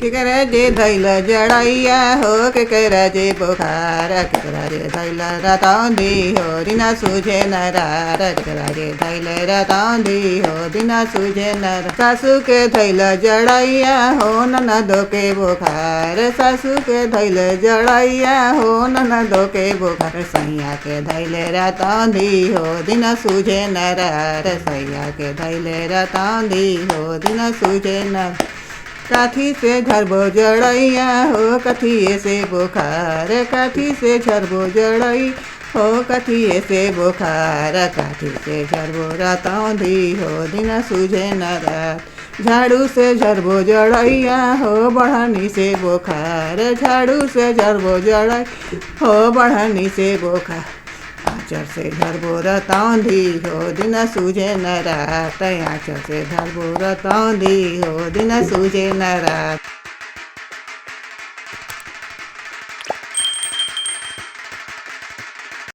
केकरा जे धैल जड़ैया हो केकरा जे बुखार केकरा जे धैल रतौंदी हो दिन सुझे नरार केकरा जे धैल रतौंदी हो दिन सुझे नर सासू के धैल जड़ैया हो ननदो के बुखार सासू के धैल जड़ैया हो ननदो के बुखार सैया के धैल रतौंदी हो दिन सुझे नरार सैया के धैल रतौंदी हो दिन सुझे नर काठी से झरबो जड़ैया हो कथिए से बुखार काठी से झरबो जड़ई हो कथिए से बुखार काठी से झरबो रतौंदी हो दिन सुझे न रात झाड़ू से झरबो जड़ैया हो बढ़नी से बुखार झाड़ू से झरबो जड़ई हो बढ़नी से बुखार आँचर से झरबो रतौंदी हो दिन सूझे न रात आँचर से झरबो रतौंदी हो दिन सूझे न रात।